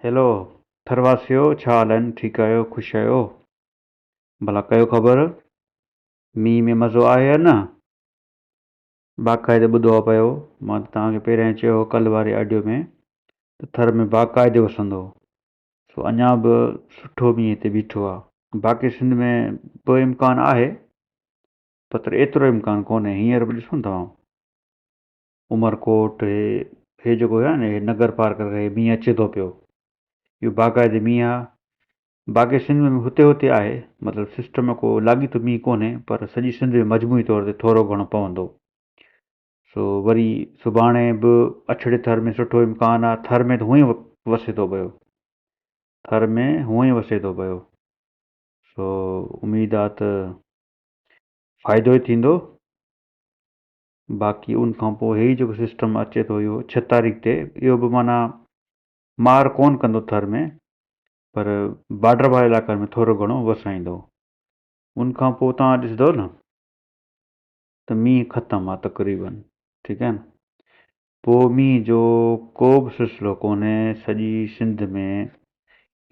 Hello, थरवासियो, छा हाल आहिनि? ठीकु आहियो? ख़ुशि आहियो? भला कयो ख़बर, मींहं में मज़ो आहे या न? बाक़ाइदे ॿुधो आहे पियो, मां तव्हांखे पहिरियां चयो कल्ह वारे ऑडियो में त थर में बाक़ाइदे वसंदो, सो अञा बि सुठो मींहुं हिते बीठो आहे। बाक़ी सिंध में बि इम्कानु आहे, पर एतिरो इम्कानु कोन्हे। हींअर बि ॾिसो न तव्हां, उमरकोट हे जेको आहे न, हे नगर पार करे मींहुं अचे थो पियो, इहो बाक़ाइदे मींहुं आहे। बाक़ी सिंध में हुते हुते आहे, मतिलबु सिस्टम में को लाॻीतो मींहुं कोन्हे, पर सॼी सिंध में मजमूई तौर ते थोरो घणो पवंदो। सो वरी सुभाणे बि अछड़े थर में सुठो इम्कानु आहे। थर में त हूअं ई वसे थो पियो, थर में हूअं ई वसे थो पियो, सो उमेदु आहे त फ़ाइदो ई थींदो। बाक़ी उन खां पोइ हे जेको सिस्टम अचे थो इहो 6 तारीख़ ते, इहो बि माना मार कोन कंदो थर में, पर बॉर्डर वारे इलाइक़नि में थोरो घणो वसाईंदो। उन खां पोइ तव्हां ॾिसंदव न त मींहुं ख़तमु आहे तक़रीबन, ठीकु आहे न। पोइ मींहं जो को बि सिलसिलो कोन्हे सॼी सिंध में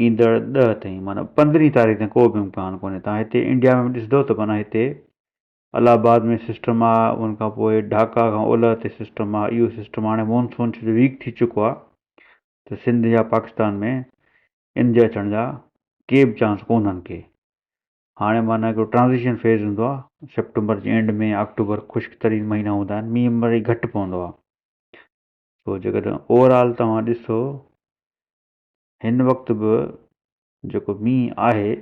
ईंदड़ 10 ताईं, माना 15 तारीख़ ताईं को बि इम्कानु कोन्हे। तव्हां हिते इंडिया में ॾिसंदव त माना हिते इलाहाबाद में सिस्टम आहे, उन खां पोइ ढाका खां ओलह ते सिस्टम आहे। इहो सिस्टम हाणे मॉनसून छो जो वीक थी चुको आहे, त सिंध या पाकिस्तान में इन जे अचण जा के बि चांस कोन्हनि के। हाणे माना हिकिड़ो ट्रांज़िशन फेज़ हूंदो आहे, सेप्टेंबर जे एंड में अक्टूबर ख़ुश्क तरीन महीना हूंदा आहिनि, मींहुं वरी घटि पवंदो आहे। पोइ जेकॾहिं ओवरऑल तव्हां ॾिसो, हिन वक़्तु बि जेको मींहुं आहे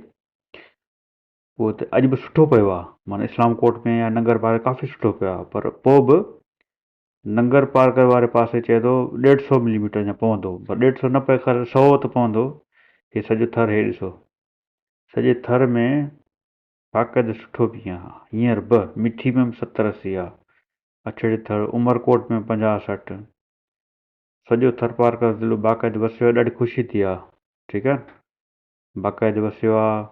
उहो त अॼु बि सुठो पियो आहे, माना इस्लाम कोट में या नंगर पार काफ़ी सुठो पियो आहे। पर पोइ बि नंगर पार करे वारे पासे चए थो 150 मिलीमीटर अञा पवंदो, पर 150 न पए, ख़ैर 100 त पवंदो। हे सॼो थर हे ॾिसो, सॼे थर में बाक़ाइदे सुठो मींहुं आहे। हींअर बि मिठी में 70-80 आहे, अछड़े थर उमरकोट में 50-60, सॼो थर पार करे दिलो बाक़ाइदे वसियो आहे। ॾाढी ख़ुशी थी आहे, ठीकु आहे, बाक़ाइदे वसियो आहे।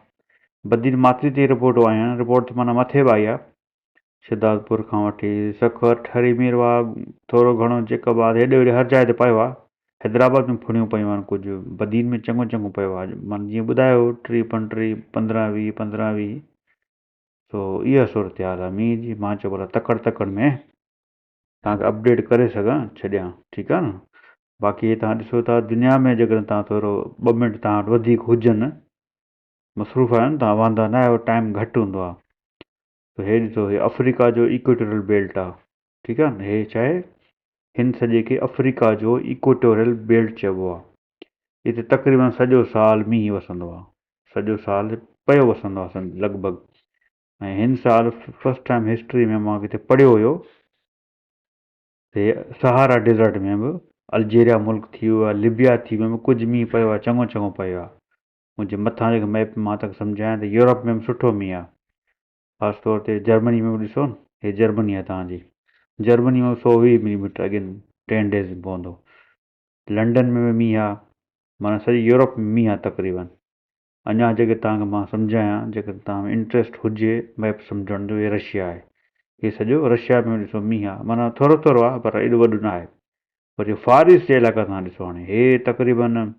बदीन मातरी ते रिपोर्टूं आयूं आहिनि, रिपोर्ट त माना मथे बि आई आहे, शिदातपुर खां वठी सखर ठरीमीरवा थोरो घणो जेकबाद हेॾे होॾे हर जाइ ते पियो आहे। हैदराबाद में फुणियूं पियूं आहिनि, कुझु बदीन में चङो चङो पियो आहे, माना जीअं ॿुधायो 30-35, 15-20, 15-20। सो इहा सूरत हाल आहे मींहं जी। मां चयो भला तकड़ि में तव्हांखे अपडेट करे सघां छॾियां, ठीकु आहे न। बाक़ी तव्हां ॾिसो था दुनिया में, जेकॾहिं तव्हां थोरो 2 मिंट तव्हां वटि वधीक हुजनि, मसरूफ़ आहियो न तव्हां, वांदा न आहियो, टाइम घटि हूंदो आहे, त हे ॾिसो, हे अफ्रीका जो इक्वेटोरियल बेल्ट आहे, ठीकु आहे न। हे छा आहे, हिन सॼे खे अफ्रीका जो इक्वेटोरियल बेल्ट चइबो आहे। हिते तक़रीबन सॼो साल मींहुं वसंदो आहे, सॼो साल पियो वसंदो आहे लॻभॻि। ऐं हिन साल फस्ट टाइम हिस्ट्री में मां किथे पढ़ियो हुयो त सहारा डेज़र्ट में बि, अल्जीरिया मुल्क थी वियो आहे, लिबिया थी वियो आहे, कुझु मींहुं पियो आहे, चङो चङो पियो आहे। मुंहिंजे मथां जेको मैप मां तव्हांखे सम्झायां त यूरोप में बि सुठो मींहुं आहे, ख़ासि तौर ते जर्मनी में बि ॾिसो न, हे जर्मनी आहे तव्हांजी, जर्मनी में 120 मिलीमीटर अगेन 10 डेज़ में पवंदो। लंडन में बि मींहुं आहे, माना सॼी यूरोप में मींहुं आहे तक़रीबन। अञा जेके तव्हांखे मां सम्झायां, जेकर तव्हां में इंट्रस्ट हुजे मैप सम्झण जो, इहे रशिया आहे। इहे सॼो रशिया में ॾिसो मींहुं आहे, माना थोरो थोरो आहे, पर एॾो वॾो न आहे। पर इहो फार ईस्ट जे इलाइक़ा तव्हां ॾिसो, हाणे हे तक़रीबन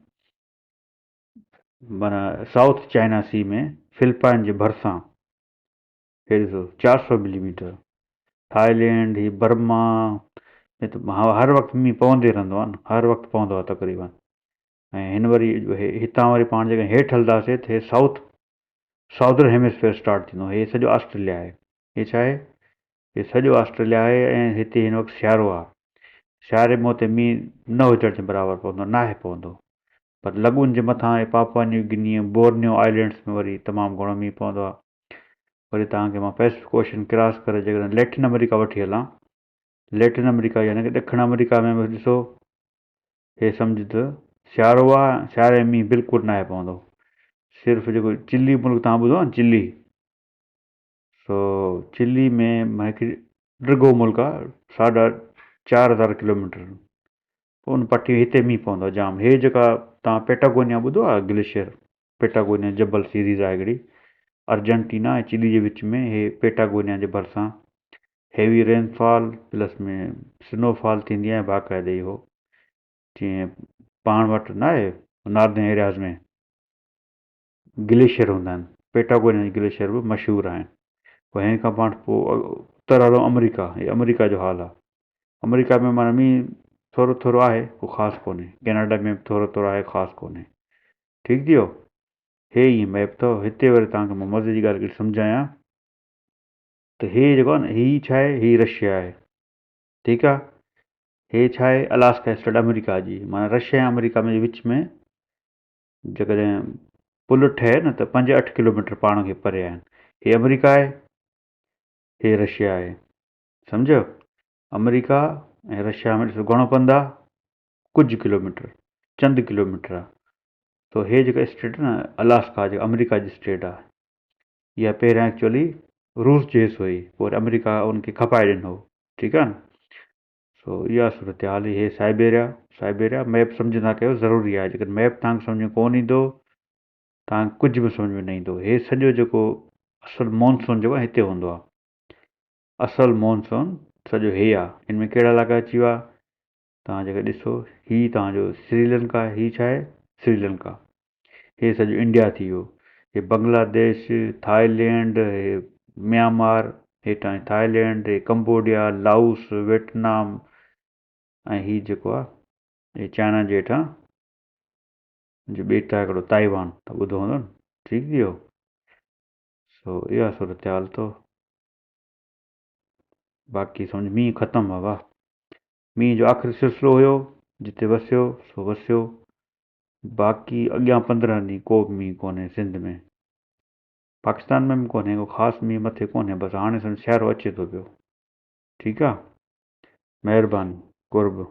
माना साउथ चाइना सी में फिलिपाइन जे भरिसां, हे ॾिसो 400 मिलीमीटर। थाईलैंड, ही बर्मा में त हर वक़्तु मींहुं पवंदो ई रहंदो आहे न, हर वक़्तु पवंदो आहे तक़रीबन। ऐं हिन वरी हितां वरी पाण जेके हेठि हलंदासीं त हे साउदर्न हेमिस्फेयर स्टार्ट थींदो। हे सॼो ऑस्ट्रेलिया आहे। हे छा आहे, हे सॼो ऑस्ट्रेलिया आहे, ऐं हिते हिन वक़्तु सियारो आहे। सियारे में हुते मींहुं न हुजण जे बराबरि पवंदो, नाहे पवंदो, पर लॻुनि जे मथां ऐं Papua New Guinea, Borneo islands में वरी तमामु घणो मींहुं पवंदो आहे। वरी तव्हांखे मां पैसिफिक ओशन क्रॉस करे जेकॾहिं लैटिन अमेरिका वठी हलां, लैटिन अमेरिका यानी की ॾखिण अमेरिका में बि ॾिसो, हे सम्झ त सियारो आहे, सियारे में मींहुं बिल्कुलु नाहे पवंदो। सिर्फ़ु जेको चिली मुल्क तव्हां ॿुधो आहे न, चिली, सो चिली में हिकिड़ी ड्रिगो मुल्क आहे, 4,500 किलोमीटर, उन पटी हिते मींहुं पवंदो आहे जाम। हे जेका तव्हां पेटागोनिया ॿुधो आहे, ग्लेशियर पेटागोनिया जबल सीरीज़ आहे हिकिड़ी, अर्जेंटीना ऐं चिली जे विच में, हे पेटागोनिया जे भरिसां हैवी रेनफॉल प्लस में स्नोफॉल थींदी आहे बाक़ाइदे। इहो जीअं पाण वटि न आहे नॉर्दर्न एरियाज़ में ग्लेशियर हूंदा आहिनि, पेटागोनियन ग्लेशियर बि मशहूरु आहिनि। पोइ हिन खां पाण पोइ उत्तर वारो अमरीका, हे अमरीका जो हाल आहे। अमरीका में माना मींहुं थोरो थोरो आहे, को ख़ासि कोन्हे। कैनेडा में बि थोरो थोरो आहे, ख़ासि कोन्हे। ठीकु थी वियो। हे ई मैप अथव। हिते वरी तव्हांखे मां मज़े जी ॻाल्हि सम्झायां त हे जेको आहे न, हीअ छा आहे, हीअ रशिया आहे। ठीकु आहे। हे छा आहे, अलास्का स्टेट अमेरिका जी, माना रशिया ऐं अमेरिका में विच में जेकॾहिं पुल ठहे न त 5-8 किलोमीटर पाण खे परे आहिनि। हे अमेरिका आहे, हे रशिया आहे। सम्झो, अमेरिका ऐं रशिया में ॾिसो घणो पंधु आहे, कुझु किलोमीटर, चंद किलोमीटर आहे। तो हे जेका स्टेट आहे न, अलास्का जेका अमेरिका जी स्टेट आहे, इहा पहिरियां एक्चुअली रूस जे हिसो हुई, पोइ वरी अमेरिका उनखे खपाए ॾिनो। ठीकु आहे न। सो इहा सूरत हाल हुई। हे साइबेरिया मैप सम्झंदा कयो, ज़रूरी आहे। जेकॾहिं मैप तव्हांखे सम्झ में कोन ईंदो, तव्हांखे कुझु बि सम्झ में न ईंदो। हे सॼो जेको असुलु मॉनसून जेको आहे हिते हूंदो आहे। असुलु मॉनसून सॼो हे आहे। हिन में कहिड़ा इलाइक़ा अची विया, तव्हां जेके ॾिसो, हीअ तव्हांजो श्रीलंका, हीअ छा आहे, श्रीलंका। हे सॼो इंडिया थी वियो। हे बांग्लादेश, थाईलैंड, हे म्यांमार, हेठां थाईलैंड, हे कंबोडिया, लाओस, वियतनाम, ऐं हीअ जेको आहे हे चाइना जे हेठां जो ॿेट आहे हिकिड़ो, ताइवान, त ॿुधो हूंदो न। ठीकु थी वियो। सो इहा सूरत हाल अथव। बाक़ी सम्झ मींहुं ख़तमु आहे। वाह, मींहं जो आख़िरी सिलसिलो हुयो, जिते वसियो सो वसियो। बाक़ी अॻियां 15 ॾींहं को बि मींहुं कोन्हे सिंध में, पाकिस्तान में बि कोन्हे को ख़ासि मींहुं मथे कोन्हे। बसि हाणे सम्झ सियारो अचे थो पियो। ठीकु आहे। महिरबानी, कुर्ब।